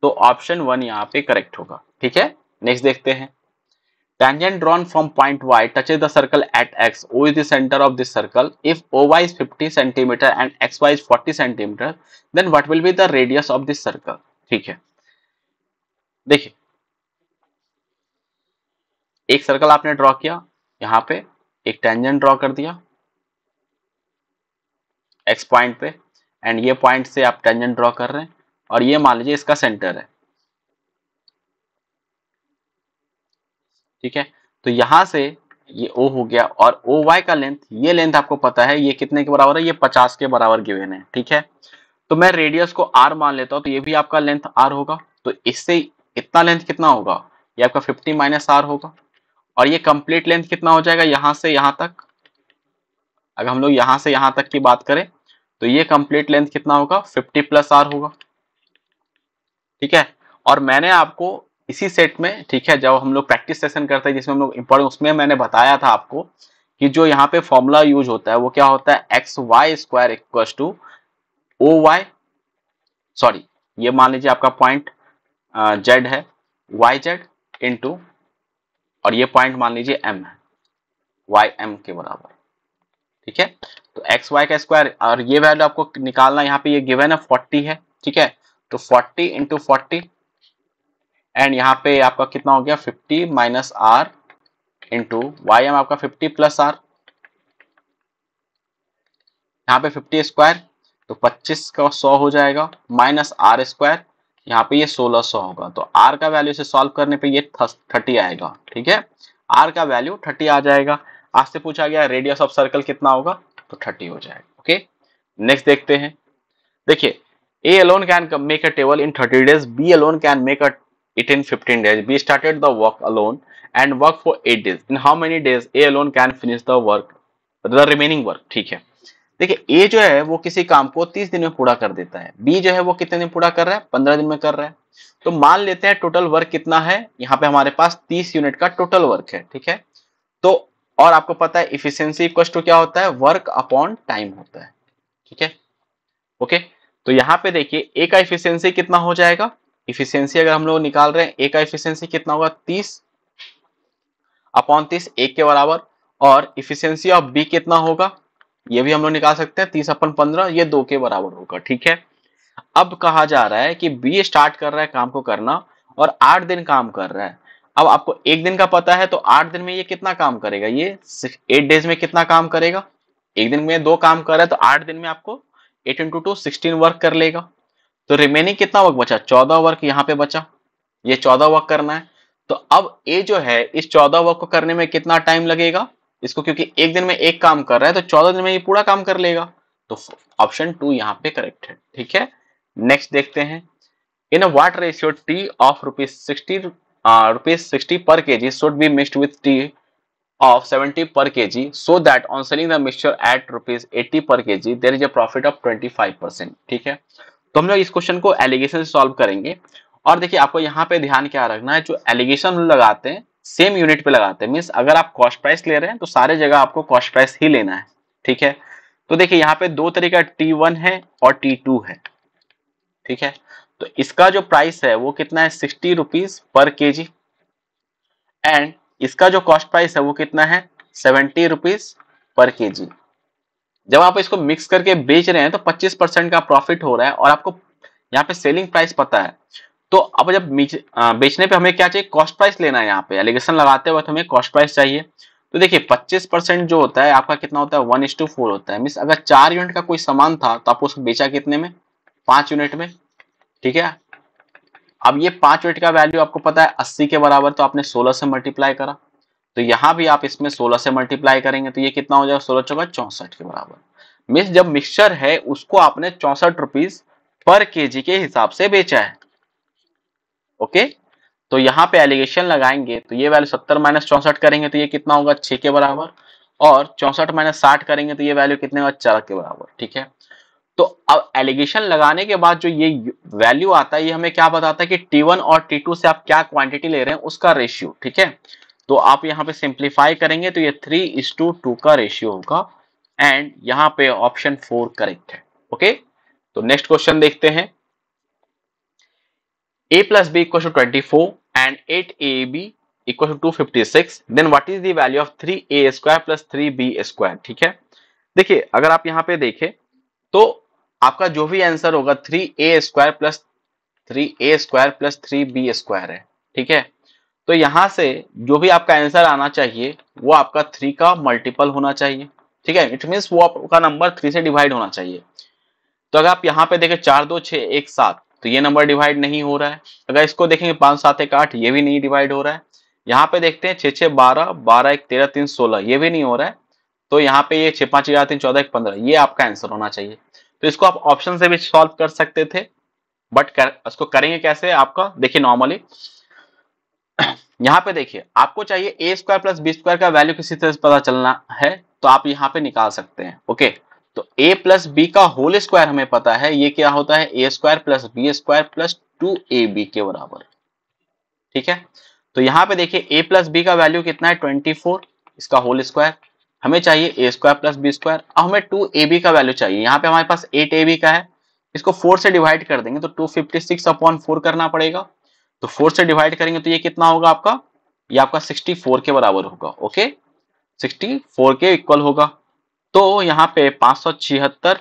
Speaker 1: तो ऑप्शन 1 यहाँ पे करेक्ट होगा। ठीक है, नेक्स्ट देखते हैं। Tangent drawn from point y touches the circle at x. O is the center of this circle. If OY is 50 centimeter and XY is 40 centimeter, then what will be the radius of this circle? ठीक है, देखिए एक circle आपने draw किया, यहाँ पे एक tangent draw कर दिया x पॉइंट पे, एंड ये पॉइंट से आप टेंजेंट ड्रॉ कर रहे हैं, और ये मान लीजिए इसका सेंटर है। ठीक है, तो यहां से ये O हो गया, और OY का लेंथ, ये लेंथ आपको पता है ये कितने के बराबर है, ये 50 के बराबर गिवन है। ठीक है, तो मैं रेडियस को R मान लेता हूं, तो ये भी आपका लेंथ R होगा, तो इससे इतना लेंथ कितना होगा, ये आपका 50 माइनस R होगा, और ये कंप्लीट लेंथ कितना हो जाएगा, यहां से यहां तक, अगर हम लोग यहां से यहां तक की बात करें तो ये कंप्लीट लेंथ कितना होगा, 50 + R होगा। ठीक है, और मैंने आपको इसी सेट में, ठीक है, जब हम लोग प्रैक्टिस सेशन करते हैं जिसमें हम लोग इंपॉर्टेंट, उसमें मैंने बताया था आपको कि जो यहाँ पे फॉर्मूला यूज होता है वो क्या होता है, XY² equals to OY, sorry ये मान लीजिए आपका पॉइंट Z है, YZ इंटू, और ये पॉइंट मान लीजिए M है, YM के बराबर। ठीक है, तो XY का स्क्वायर, और ये वैल्यू आपको निकालना, यहाँ पे ये गिवन है 40 है। ठीक है, तो 40 इंटू 40, एंड यहाँ पे आपका कितना हो गया, 50 माइनस R इंटू YM आपका 50 + R, यहाँ पे 50 स्क्वायर तो 25 का 100 हो जाएगा, माइनस R स्क्वायर, यहाँ पे ये 1600 होगा, तो आर का वैल्यू से सॉल्व करने पे ये 30 आएगा। ठीक है, आर का वैल्यू 30 आ जाएगा। आज से पूछा गया रेडियस ऑफ सर्कल कितना होगा, तो 30 हो जाएगा। ओके, नेक्स्ट देखते हैं। देखिए, A alone can make a table in 30 days, B alone can make it in 15 days. B started the work alone and work for 8 days. In how many days A alone can finish the remaining work? ठीक है, देखिए A जो है वो किसी काम को 30 दिन में पूरा कर देता है, B जो है वो कितने दिन पूरा कर रहा है, 15 दिन में कर रहा है। तो मान लेते हैं टोटल वर्क कितना है, यहाँ पे हमारे पास 30 यूनिट का टोटल वर्क है। ठीक है, तो और आपको पता है इफिशियंसी इक्वल टू क्या होता है, वर्क अपॉन टाइम होता है। ठीक है, ओके, तो यहाँ पे देखिए ए का इफिशियंसी कितना हो जाएगा, इफिशियंसी अगर हम लोग निकाल रहे हैं ए का इफिशियंसी कितना होगा, 30 अपॉन 30 एक के बराबर। और इफिशियंसी ऑफ बी कितना होगा, ये भी हम लोग निकाल सकते हैं, 30 अपन 15 ये 2 के बराबर होगा। ठीक है, अब कहा जा रहा है कि बी स्टार्ट कर रहा है काम को करना और 8 दिन काम कर रहा है। अब आपको एक दिन का पता है, तो 8 दिन में ये कितना काम करेगा, ये 8 डेज में कितना काम करेगा, एक दिन में 2 काम कर रहा है, तो 8 दिन में आपको 8 इंटू 2 16 वर्क कर लेगा। तो रिमेनिंग कितना वर्क बचा, 14 वर्क यहाँ पे बचा, ये 14 वर्क करना है। तो अब ए जो है इस 14 वर्क को करने में कितना टाइम लगेगा इसको, क्योंकि एक दिन में एक काम कर रहा है तो 14 दिन में ये पूरा काम कर लेगा। तो ऑप्शन 2 यहाँ पे करेक्ट है। ठीक है, नेक्स्ट देखते हैं। In a what ratio tea of rupees 60 per kg should be mixed with tea of 70 per kg so that on selling the mixture at rupees 80 per kg there is a profit of 25%। ठीक है, तो हम लोग इस question को allegation से solve करेंगे। और देखिए आपको यहाँ पे ध्यान क्या रखना है, जो एलिगेशन लगाते हैं सेम यूनिट पे लगाते हैं, मीन्स अगर आप कॉस्ट प्राइस ले रहे हैं तो सारे जगह आपको कॉस्ट प्राइस ही लेना है। ठीक है, तो देखिए यहाँ पे दो तरीका T1 है और T2 है। ठीक है, तो इसका जो प्राइस है वो कितना है, 60 रुपीज पर केजी, एंड इसका जो कॉस्ट प्राइस है वो कितना है, 70 रुपीज पर केजी। जब आप इसको मिक्स करके बेच रहे हैं तो 25% का प्रॉफिट हो रहा है और आपको यहाँ पे सेलिंग प्राइस पता है। तो अब जब बेचने पे हमें क्या चाहिए, कॉस्ट प्राइस लेना है। यहाँ पे एलिगेशन लगाते वक्त हमें कॉस्ट प्राइस चाहिए। तो देखिए 25% जो होता है आपका कितना होता है, 1:4 होता है। मीन्स अगर 4 यूनिट का कोई सामान था तो आपको उसको बेचा कितने में, 5 यूनिट में। ठीक है, अब ये 5 यूनिट का वैल्यू आपको पता है 80 के बराबर, तो आपने 16 से मल्टीप्लाई करा। तो यहां भी आप इसमें 16 से मल्टीप्लाई करेंगे तो ये कितना हो जाएगा, 16 चौका 64 के बराबर। मीन्स जब मिक्सचर है उसको आपने 64 रुपीज पर केजी के हिसाब से बेचा है। ओके, तो यहाँ पे एलिगेशन लगाएंगे तो ये वैल्यू 70 माइनस 64 करेंगे तो ये कितना होगा, 6 के बराबर। और 64 माइनस 60 करेंगे तो ये वैल्यू कितने होगा, 4 के बराबर। ठीक है, तो अब एलिगेशन लगाने के बाद जो ये वैल्यू आता है ये हमें क्या बताता है कि T1 और T2 से आप क्या क्वांटिटी ले रहे हैं उसका रेशियो। ठीक है, तो आप यहाँ पे सिंप्लीफाई करेंगे तो ये 3:2 का रेशियो होगा, एंड यहाँ पे ऑप्शन 4 करेक्ट है। ओके, तो नेक्स्ट क्वेश्चन देखते हैं। a plus b equals to 24 and 8ab equals to 256, then what is the value of 3a square plus 3b square। ठीक है, देखिए अगर आप यहाँ पे देखें तो आपका जो भी आंसर होगा 3a square plus 3b square है। ठीक है, तो यहां से जो भी आपका आंसर आना चाहिए वो आपका 3 का मल्टीपल होना चाहिए। ठीक है, इट मीन्स वो आपका नंबर 3 से डिवाइड होना चाहिए। तो अगर आप यहाँ पे देखें 4 2 6 1 7 तो ये नंबर डिवाइड नहीं हो रहा है। अगर इसको देखेंगे 5 7 1 8 ये भी नहीं डिवाइड हो रहा है। यहाँ पे देखते हैं 6 6 12 12 1 13 3 16 ये भी नहीं हो रहा है। तो यहाँ पे ये 6 5 11 3 14 1 15 ये आपका आंसर होना चाहिए। तो इसको आप ऑप्शन से भी सॉल्व कर सकते थे, बट इसको करेंगे कैसे, आपका देखिए नॉर्मली यहाँ पे देखिए आपको चाहिए ए स्क्वायर प्लस बी स्क्वायर का वैल्यू किसी तरह से पता चलना है, तो आप यहाँ पे निकाल सकते हैं। ओके, तो a प्लस बी का होल स्क्वायर हमें पता है, ये क्या होता है, A square plus B square plus 2ab के बराबर। ठीक है, तो यहाँ पे देखिए a प्लस बी का वैल्यू कितना है, 24, इसका होल स्क्वायर। हमें चाहिए ए स्क्वायर प्लस बी स्क्वायर। अब हमें 2ab का वैल्यू चाहिए, यहाँ पे हमारे पास 8ab का है, इसको 4 से डिवाइड कर देंगे तो 256 अपॉन 4 करना पड़ेगा। तो 4 से डिवाइड करेंगे तो ये कितना होगा आपका, ये आपका 64 के बराबर होगा। ओके, 64 के इक्वल होगा। तो यहाँ पे 576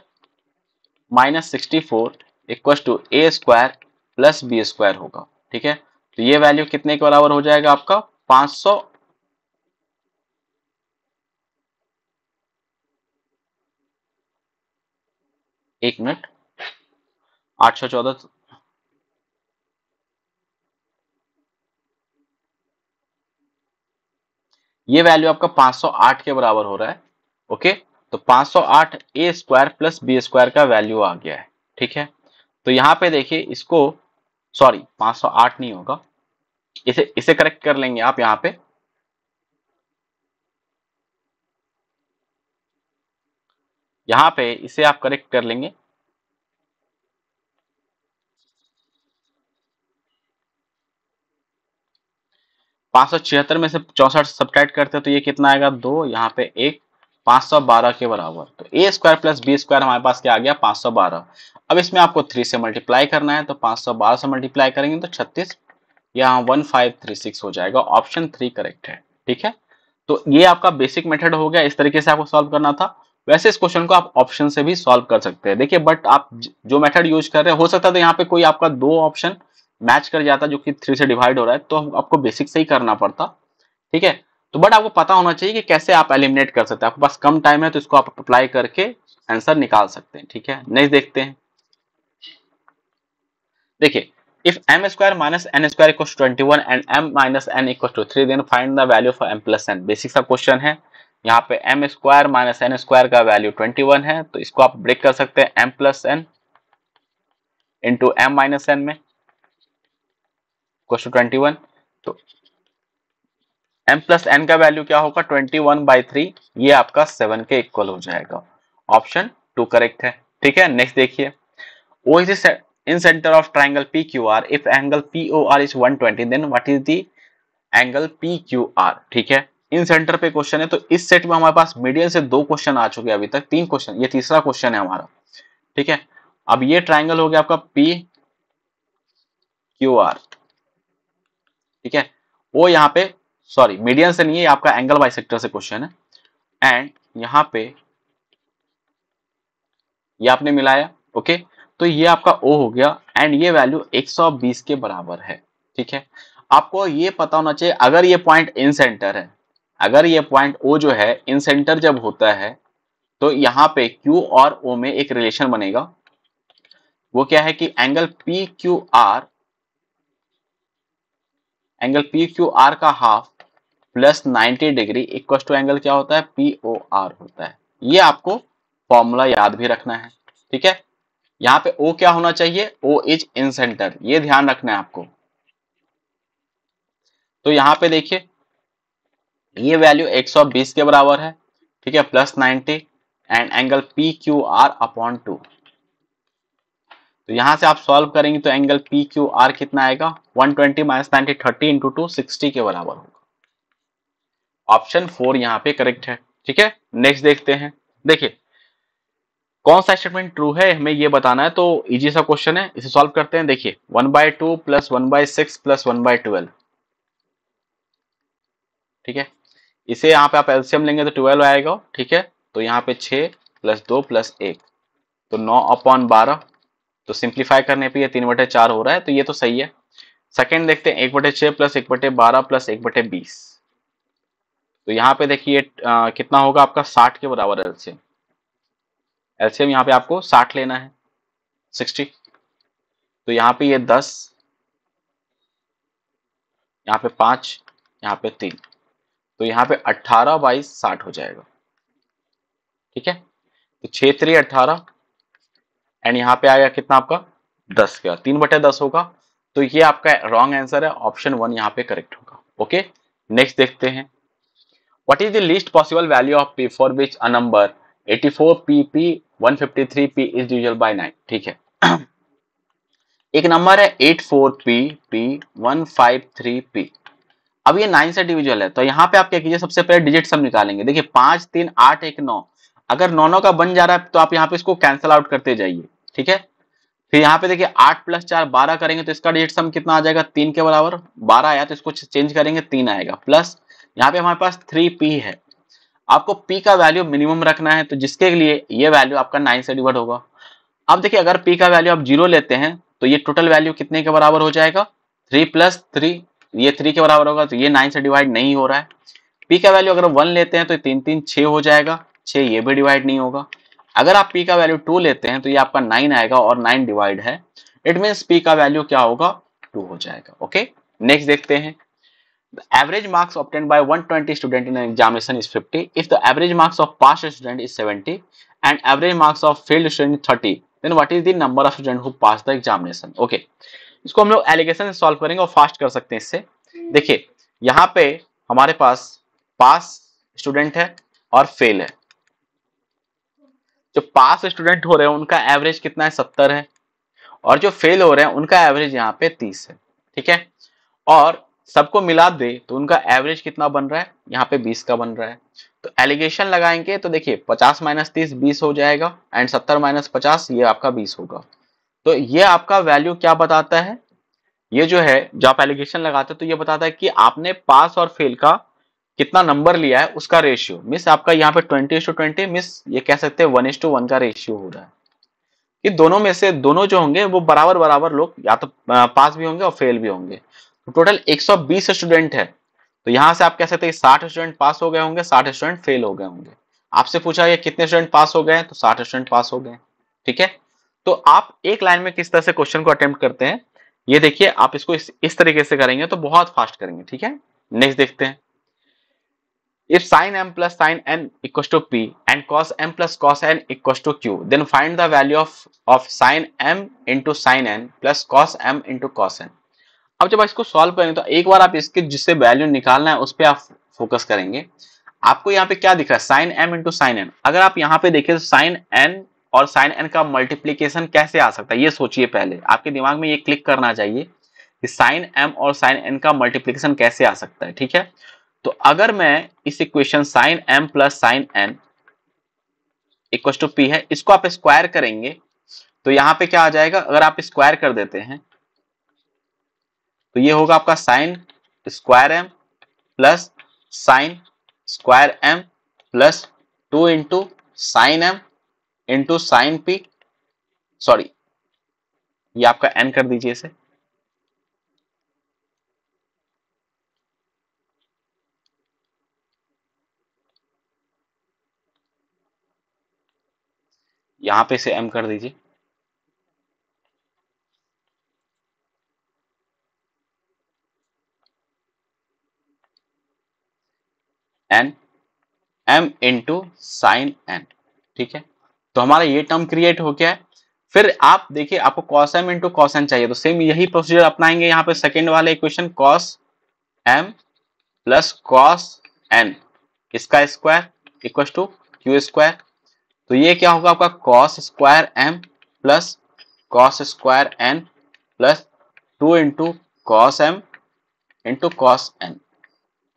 Speaker 1: minus 64 equal to A square plus B square होगा। ठीक है, तो ये वैल्यू कितने के बराबर हो जाएगा आपका, 500, एक मिनट, 814, ये वैल्यू आपका 508 के बराबर हो रहा है। ओके, तो 508 ए स्क्वायर प्लस बी स्क्वायर का वैल्यू आ गया है। ठीक है, तो यहाँ पे देखिए इसको, सॉरी 508 नहीं होगा, इसे इसे करेक्ट कर लेंगे आप। यहाँ पे इसे आप करेक्ट कर लेंगे। 576 में से 64 सब्ट्रैक्ट करते हैं तो ये कितना आएगा, 2, यहाँ पे 1, 512 के बराबर। तो ए स्क्वायर प्लस बी स्क्वायर हमारे पास क्या आ गया, 512। अब इसमें आपको 3 से मल्टीप्लाई करना है, तो 512 से मल्टीप्लाई करेंगे तो 36, यहाँ 1536 हो जाएगा। ऑप्शन 3 करेक्ट है। ठीक है, तो ये आपका बेसिक मेथड हो गया, इस तरीके से आपको सॉल्व करना था। वैसे इस क्वेश्चन को आप ऑप्शन से भी सॉल्व कर सकते हैं। देखिए बट आप जो मेथड यूज कर रहे हैं, हो सकता है तो यहाँ पे कोई आपका 2 ऑप्शन मैच कर जाता जो कि 3 से डिवाइड हो रहा है, तो आपको बेसिक से ही करना पड़ता। ठीक है, तो बट आपको पता होना चाहिए कि कैसे आप एलिमिनेट कर सकते हैं। आपके पास कम टाइम है तो इसको आप अप्लाई करके आंसर निकाल सकते हैं। ठीक है, नेक्स्ट देखते हैं। देखिए, if m square minus n square equals to 21 and m minus n equals to 3 then find the value for m plus n। Basic सा क्वेश्चन है। यहाँ पे m square minus n square का वैल्यू 21 है, तो इसको आप ब्रेक कर सकते हैं m plus n into m minus n में इक्वल्स टू 21। तो m प्लस n का वैल्यू क्या होगा, 21/3, ये आपका 7 के इक्वल हो जाएगा। ऑप्शन 2 करेक्ट है। ठीक है, नेक्स्ट देखिए। O is the in center of triangle PQR. If angle POR is 120, then what is the angle PQR? ठीक है, इन सेंटर पे क्वेश्चन है। तो इस सेट में हमारे पास मीडियन से 2 क्वेश्चन आ चुके हैं अभी तक, 3 क्वेश्चन, ये तीसरा क्वेश्चन है हमारा। ठीक है, अब ये ट्राइंगल हो गया आपका PQR। ठीक है, वो यहाँ पे, सॉरी मीडियन से नहीं है, आपका एंगल बाइसेक्टर से क्वेश्चन है। एंड यहाँ पे ये आपने मिलाया। ओके, तो ये आपका O हो गया एंड ये वैल्यू 120 के बराबर है। ठीक है, आपको ये पता होना चाहिए अगर ये पॉइंट इन सेंटर है, अगर ये पॉइंट O जो है इन सेंटर जब होता है, तो यहाँ पे Q और O में एक रिलेशन बनेगा। वो क्या है कि एंगल PQR का half plus 90 degree equal to angle क्या होता है, POR होता है। ये आपको फॉर्मूला याद भी रखना है। ठीक है, यहाँ पे O क्या होना चाहिए, O इज इन सेंटर, ये ध्यान रखना है आपको। तो यहाँ पे देखिए ये वैल्यू 120 के बराबर है। ठीक है, plus 90 and angle PQR upon 2। तो यहां से आप सॉल्व करेंगे तो एंगल PQR कितना आएगा, 120 माइनस 90, 30 इंटू 2, 60 के बराबर होगा। ऑप्शन 4 यहाँ पे करेक्ट है। ठीक है, नेक्स्ट देखते हैं। देखिए कौन सा स्टेटमेंट ट्रू है हमें ये बताना है, तो इजी सा क्वेश्चन है, इसे सॉल्व करते हैं। देखिए 1/2 प्लस 1/6 प्लस 1/12। ठीक है, इसे यहाँ पे आप एलसीएम लेंगे तो 12 आएगा। ठीक है, तो यहाँ पे 6 प्लस 2 प्लस 1, तो 9/12। तो सिंप्लीफाई करने पे ये 3/4 हो रहा है, तो ये तो सही है। सेकंड देखते हैं 1/6 प्लस 1/12 प्लस 1/20। तो यहाँ पे देखिए कितना होगा आपका, 60 के बराबर एलसीएम। एलसीएम यहाँ पे आपको 60 लेना है, 60। तो यहाँ पे ये 10, यहाँ पे 5, यहाँ पे 3, तो यहाँ पे 18/60 हो जाएगा। ठीक है, तो 6 3 18 एंड यहाँ पे आएगा कितना आपका, 10 का 3/10 होगा। तो ये आपका रॉन्ग आंसर है, ऑप्शन 1 यहाँ पे करेक्ट होगा। ओके, नेक्स्ट देखते हैं। What is the least possible value of p for which a number 84pp 153p is divisible by 9? ठीक है, एक नंबर है 84pp 153p। अब ये 9 से डिविजिबल है, तो यहाँ पे आप क्या कीजिए, सबसे पहले डिजिट सम निकालेंगे। देखिए 5 3 8 1 9, अगर 9 9 का बन जा रहा है तो आप यहाँ पे इसको कैंसिल आउट करते जाइए। ठीक है, फिर यहाँ पे देखिए 8 प्लस 4 12 करेंगे तो इसका डिजिट सम कितना आ जाएगा, 3 के बराबर। 12 आया तो इसको चेंज करेंगे, 3 आएगा। प्लस यहाँ पे हमारे पास 3p है, आपको p का वैल्यू मिनिमम रखना है, तो जिसके लिए ये वैल्यू आपका 9 से डिवाइड होगा। अब देखिए अगर p का वैल्यू आप 0 लेते हैं तो ये टोटल वैल्यू कितने के बराबर हो जाएगा, 3 प्लस 3, ये 3 के बराबर होगा, तो ये 9 से डिवाइड नहीं हो रहा है। p का वैल्यू अगर 1 लेते हैं तो 3 3 6 हो जाएगा, 6 ये भी डिवाइड नहीं होगा। अगर आप p का वैल्यू 2 लेते हैं तो ये आपका 9 आएगा और 9 डिवाइड है, इट मीन्स p का वैल्यू क्या होगा, 2 हो जाएगा। ओके, नेक्स्ट देखते हैं। The average marks obtained by 120 student in an examination is 50. If the average marks of passed student is 70 and average marks of failed student is 30, then what is the number of student who passed the examination? Okay, इसको हम लोग allegation से solve करेंगे और fast कर सकते हैं इससे। देखिए यहाँ पे हमारे पास पास स्टूडेंट है और फेल है। जो पास स्टूडेंट हो रहे हैं उनका एवरेज कितना है, 70 है, और जो फेल हो रहे हैं उनका एवरेज यहाँ पे 30 है। ठीक है, और सबको मिला दे तो उनका एवरेज कितना बन रहा है, यहाँ पे 20 का बन रहा है। तो एलिगेशन लगाएंगे तो देखिए 50 माइनस 30 20 हो जाएगा, एंड 70 माइनस 50 ये आपका 20 होगा। तो ये आपका वैल्यू क्या बताता है, ये जो है जो आप एलिगेशन लगाते हो तो ये बताता है कि आपने पास और फेल का कितना नंबर लिया है उसका रेशियो। मिस आपका यहाँ पे 20:20, मिस ये कह सकते हैं 1:1 का रेशियो हो रहा है कि दोनों में से दोनों जो होंगे वो बराबर बराबर लोग या तो पास भी होंगे और फेल भी होंगे। तो टोटल 120 स्टूडेंट है, तो यहां से आप कह सकते हैं 60 स्टूडेंट पास हो गए होंगे, 60 स्टूडेंट फेल हो गए होंगे। आपसे पूछा गया कितने स्टूडेंट पास हो गए, तो 60 स्टूडेंट पास हो गए। ठीक है, तो आप एक लाइन में किस तरह से क्वेश्चन को अटेम्प्ट करते हैं ये देखिए। आप इसको इस तरीके से करेंगे तो बहुत फास्ट करेंगे। ठीक है, नेक्स्ट देखते हैं। If sin m plus sin n equals to p and cos m plus cos n equals to q, then find the value of sin m into sin n plus cos m into cos n। अब जब आप इसको solve करेंगे तो एक बार आप इसके जिससे वैल्यू निकालना है उस पर आप फोकस करेंगे। आपको यहाँ पे क्या दिख रहा है, sine m into sine N. अगर आप यहाँ पे देखिए तो साइन n और साइन n का मल्टीप्लीकेशन कैसे आ सकता है, ये सोचिए। पहले आपके दिमाग में ये क्लिक करना चाहिए कि साइन m और साइन n का मल्टीप्लीकेशन कैसे आ सकता है। ठीक है, तो अगर मैं इस equation sine m plus sine n equal to p है, इसको आप स्क्वायर करेंगे तो यहाँ पे क्या आ जाएगा, अगर आप स्क्वायर कर देते हैं तो ये होगा आपका sign square m plus sign square m plus 2 into sine m into sign p, sorry ये आपका n कर दीजिए इसे। यहां पे इसे m कर दीजिए। n m into sine n। ठीक है, तो हमारा ये टर्म क्रिएट हो गया है। फिर आप देखिए आपको cos m into cos n चाहिए, तो सेम यही प्रोसीजर अपनाएंगे। यहाँ पे सेकेंड वाले equation cos m plus cos n इसका square equal to Q square. तो ये क्या होगा आपका cos square m plus cos square n plus 2 into cos m into cos n।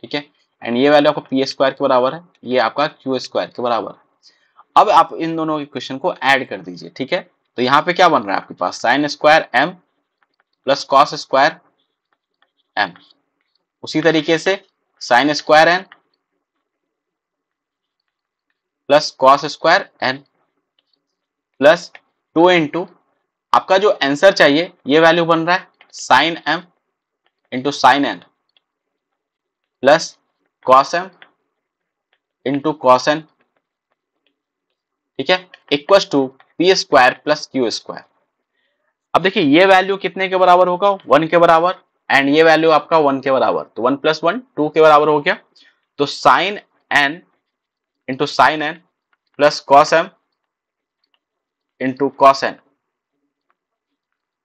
Speaker 1: ठीक है, एंड ये वैल्यू आपको पी स्क्वायर के बराबर है, ये आपका क्यू स्क्वायर के बराबर है। अब आप इन दोनों इक्वेशन को ऐड कर दीजिए। ठीक है, तो यहाँ पे क्या बन रहा है आपके पास sine square m plus cos square m, उसी तरीके से sine square n plus cos square n plus 2 into आपका जो आंसर चाहिए ये वैल्यू बन रहा है sine m into sine n plus cos m into cos n। ठीक है, equal to P square plus Q square. अब देखिए ये वैल्यू कितने के बराबर होगा, 1 के बराबर, एंड ये वैल्यू आपका 1 के बराबर, तो 1 प्लस 1 2 के बराबर हो गया। तो sine n into sine n plus cos m into cos n,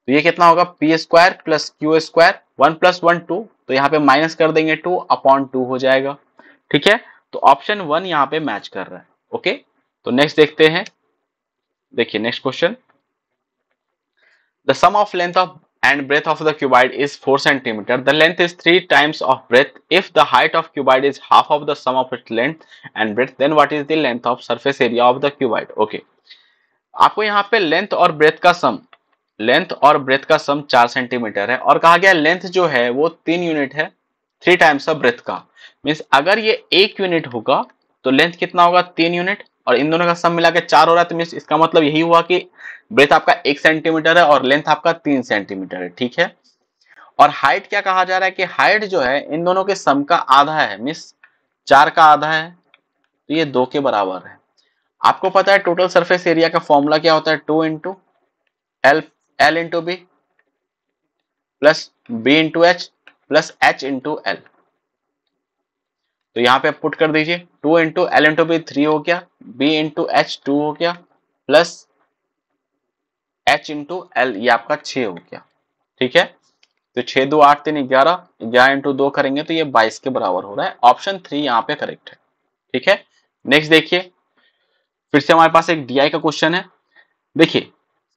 Speaker 1: तो ये कितना होगा P square plus Q square, 1 plus 1 2, तो यहाँ पे माइनस कर देंगे 2 अपॉन 2 हो जाएगा। ठीक है, तो ऑप्शन 1 यहाँ पे मैच कर रहा है। ओके, तो नेक्स्ट देखते हैं। देखिए next question, the sum of length of and breadth of the cuboid is 4 centimeter. The length is 3 times of breadth. If the height of cuboid is half of the sum of its length and breadth, then what is the length of surface area of the cuboid? Okay, आपको यहाँ पे length और breath का सम, length और breath का सम 4 centimetre है, और कहा गया लेंथ जो है वो 3 यूनिट है, 3 टाइम्स ऑफ ब्रेथ का। मीन्स अगर ये 1 यूनिट होगा तो लेंथ कितना होगा 3 यूनिट, और इन दोनों का सम मिला के 4 हो रहा है, तो मीन्स इसका मतलब यही हुआ कि ब्रेथ आपका 1 सेंटीमीटर है और लेंथ आपका 3 सेंटीमीटर है। ठीक है, और हाइट क्या कहा जा रहा है कि हाइट जो है इन दोनों के सम का आधा है, मीन्स 4 का आधा है, तो ये 2 के बराबर है। आपको पता है टोटल सरफेस एरिया का फॉर्मूला क्या होता है, 2 into L into B plus B into H plus H into L. तो यहाँ पे पुट कर दीजिए 2 इंटू एल इंटू बी 3 हो गया, बी इंटू एच 2 हो गया, प्लस एच इंटू एल ये आपका 6 हो गया। ठीक है, तो 6 2 8 3 11, 11 इंटू 2 करेंगे तो ये 22 के बराबर हो रहा है। ऑप्शन 3 यहाँ पे करेक्ट है। ठीक है, नेक्स्ट देखिए, फिर से हमारे पास एक डीआई का क्वेश्चन है। देखिए,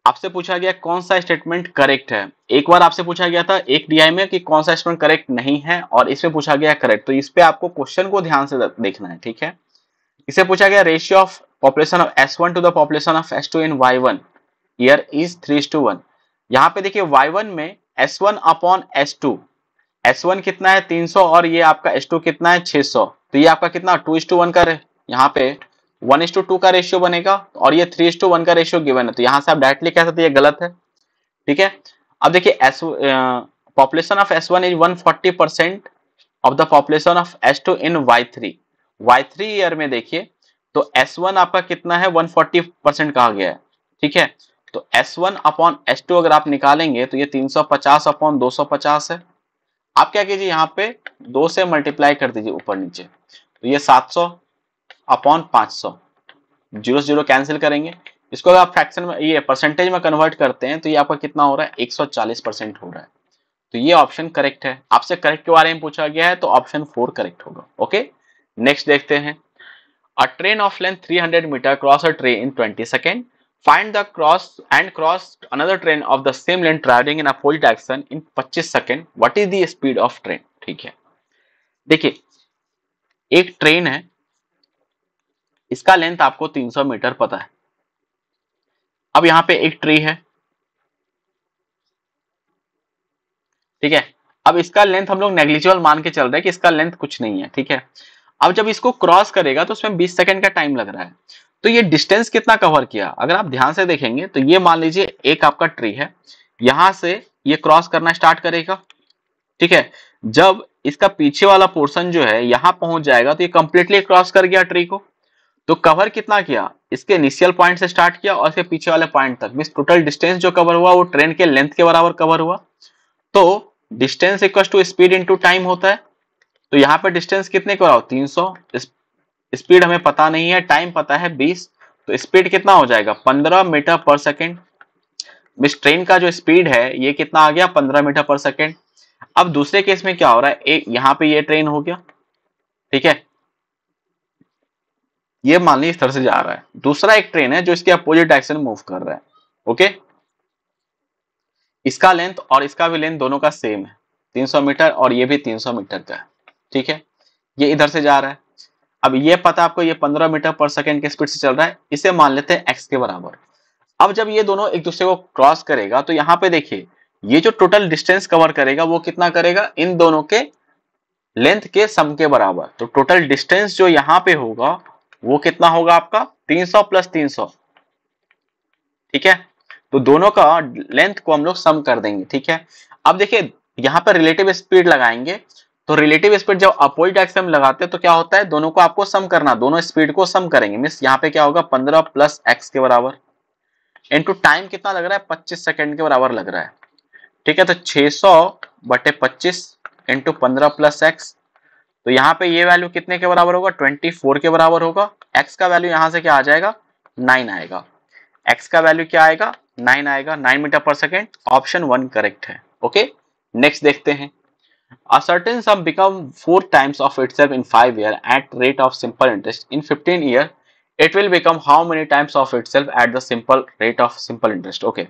Speaker 1: आपसे पूछा गया कौन सा स्टेटमेंट करेक्ट है। एक बार आपसे पूछा गया था एक डीआई में कि कौन सा स्टेटमेंट करेक्ट नहीं है, और इसमें पूछा गया करेक्ट। तो इस पे आपको क्वेश्चन को ध्यान से देखना है। ठीक है, इसे पूछा गया ratio of population of S1 to the population of S2 in Y1 year is 3:1। यहाँ पे देखिए Y1 में S1 अपॉन S2, S1 कितना है 300 और ये आपका S2 कितना है 600, तो ये आपका कितना 2:1 का यहाँ पे 1:2 का रेशियो बनेगा, और ये 3:1 का रेशियो गिवन है। तो यहाँ से आप डायरेक्टली कह सकते हैं ये गलत है। ठीक है, अब देखिए population of S1 is 140% of the population of S2 in Y3 year में देखिए, तो S1 आपका कितना है 140% कहा गया है। ठीक है, तो S1 अपॉन S2 अगर आप निकालेंगे तो ये 350 अपॉन 250 है। आप क्या कीजिए यहाँ पे 2 से मल्टीप्लाई कर दीजिए ऊपर नीचे, तो ये 700 अपॉन 500, 0 0 कैंसिल करेंगे। इसको अगर आप फ्रैक्शन में ये परसेंटेज में कन्वर्ट करते हैं तो ये आपका कितना हो रहा है 140% हो रहा है। तो ये ऑप्शन करेक्ट है। आपसे करेक्ट के बारे में पूछा गया है तो ऑप्शन 4 करेक्ट होगा। ओके, नेक्स्ट देखते हैं। A train of length 300 metre cross a train 20 second, find the cross another train of the same length travelling in opposite direction in 25 second, what is the speed of train. ठीक है, देखिए एक train है, इसका length आपको 300 metre पता है। अब यहाँ पे एक ट्री है, ठीक है, अब इसका लेंथ हम लोग नेग्लिजिबल मान के चल रहे हैं कि इसका लेंथ कुछ नहीं है। ठीक है, अब जब इसको क्रॉस करेगा तो उसमें 20 सेकंड का टाइम लग रहा है। तो ये डिस्टेंस कितना कवर किया, अगर आप ध्यान से देखेंगे तो ये मान लीजिए एक आपका ट्री है, यहां से ये क्रॉस करना स्टार्ट करेगा। ठीक है, जब इसका पीछे वाला पोर्शन जो है यहां पहुंच जाएगा तो ये कंप्लीटली क्रॉस कर गया ट्री को। तो कवर कितना किया, इसके इनिशियल पॉइंट से स्टार्ट किया और इसके पीछे वाले पॉइंट तक, मींस टोटल डिस्टेंस जो कवर हुआ वो ट्रेन के लेंथ के बराबर कवर हुआ। तो distance equal to speed into time होता है। तो यहाँ पे डिस्टेंस कितने का 300, स्पीड हमें पता नहीं है, टाइम पता है 20, तो स्पीड कितना हो जाएगा 15 मीटर पर सेकेंड। इस ट्रेन का जो स्पीड है ये कितना आ गया 15 मीटर पर सेकेंड। अब दूसरे केस में क्या हो रहा है, एक यहाँ पे ये ट्रेन हो गया, ठीक है, ये मान लीजिए इस तरह से जा रहा है। दूसरा एक ट्रेन है जो इसके अपोजिट डायरेक्शन में मूव कर रहा है। ओके, इसका लेंथ और इसका भी लेंथ दोनों का सेम है 300 मीटर, और ये भी 300 मीटर का है। ठीक है, ये इधर से जा रहा है। अब ये पता आपको ये 15 मीटर पर सेकेंड के स्पीड से चल रहा है, इसे मान लेते हैं x के बराबर। अब जब ये दोनों एक दूसरे को क्रॉस करेगा तो यहाँ पे देखिए ये जो टोटल डिस्टेंस कवर करेगा वो कितना करेगा, इन दोनों के लेंथ के सम के बराबर। तो टोटल डिस्टेंस जो यहाँ पे होगा वो कितना होगा आपका 300 प्लस 300। ठीक है, तो दोनों का लेंथ को हम लोग सम कर देंगे। ठीक है, अब देखिए यहाँ पर रिलेटिव स्पीड लगाएंगे, तो रिलेटिव स्पीड जब अपोजिट डायरेक्शन में लगाते हैं तो क्या होता है, दोनों को आपको सम करना, दोनों स्पीड को सम करेंगे। मींस यहाँ पे क्या होगा 15 प्लस x के बराबर, इनटू टाइम कितना लग रहा है 25 सेकंड के बराबर लग रहा है। ठीक है, तो 600 बटे 25 इंटू 15 प्लस एक्स, तो यहाँ पे ये वैल्यू कितने के बराबर होगा 24 के बराबर होगा। x का वैल्यू यहाँ से क्या आ जाएगा 9 आएगा, x का वैल्यू क्या आएगा 9 आएगा, 9 मीटर पर सेकेंड। ऑप्शन 1 करेक्ट है। ओके, नेक्स्ट देखते हैं। A certain sum become 4 times of itself in 5 years at rate of simple interest. In 15 years, it will become how many times of itself at the simple rate of simple interest? Okay,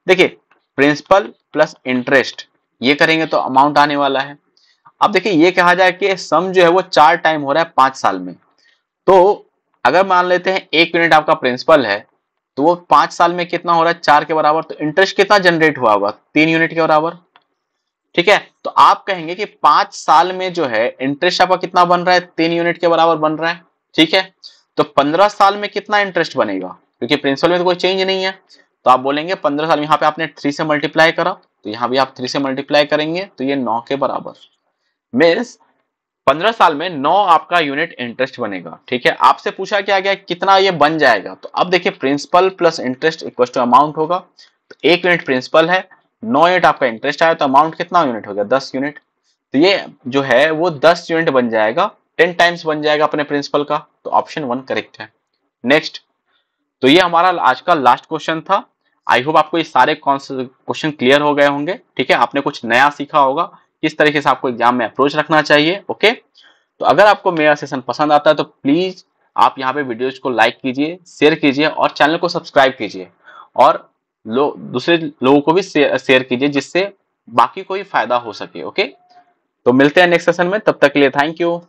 Speaker 1: देखिए principal plus interest ये करेंगे तो amount आने वाला है। अब देखिए ये कहा जाए कि सम जो है वो 4 टाइम हो रहा है 5 साल में। तो अगर मान लेते हैं 1 यूनिट आपका प्रिंसिपल है तो वो 5 साल में कितना हो रहा है 4 के बराबर, तो इंटरेस्ट कितना जनरेट हुआ होगा 3 यूनिट के बराबर। ठीक है, तो आप कहेंगे कि 5 साल में जो है इंटरेस्ट आपका कितना बन रहा है 3 यूनिट के बराबर बन रहा है। ठीक है, तो 15 साल में कितना इंटरेस्ट बनेगा, क्योंकि प्रिंसिपल में तो कोई चेंज नहीं है, तो आप बोलेंगे 15 साल में, यहाँ पे आपने 3 से मल्टीप्लाई करा तो यहाँ भी आप 3 से मल्टीप्लाई करेंगे तो ये 9 के बराबर, मीन्स 15 साल में 9 आपका यूनिट इंटरेस्ट बनेगा। ठीक है, आपसे पूछा क्या गया कितना ये बन जाएगा, तो अब देखिए principal plus interest equal to amount होगा। तो 1 यूनिट प्रिंसिपल है, 9 यूनिट आपका इंटरेस्ट आया, तो अमाउंट कितना यूनिट हो गया 10 यूनिट। तो ये जो है वो 10 यूनिट बन जाएगा 10 टाइम्स बन जाएगा अपने प्रिंसिपल का, तो ऑप्शन 1 करेक्ट है। नेक्स्ट, तो ये हमारा आज का लास्ट क्वेश्चन था। आई होप आपको ये सारे क्वेश्चन क्लियर हो गए होंगे। ठीक है, आपने कुछ नया सीखा होगा किस तरीके से आपको एग्जाम में अप्रोच रखना चाहिए। ओके, तो अगर आपको मेरा सेशन पसंद आता है तो प्लीज आप यहाँ पे वीडियोज को लाइक कीजिए, शेयर कीजिए और चैनल को सब्सक्राइब कीजिए, और दूसरे लोगों को भी शेयर कीजिए जिससे बाकी को भी फायदा हो सके। ओके, तो मिलते हैं नेक्स्ट सेशन में, तब तक के लिए थैंक यू।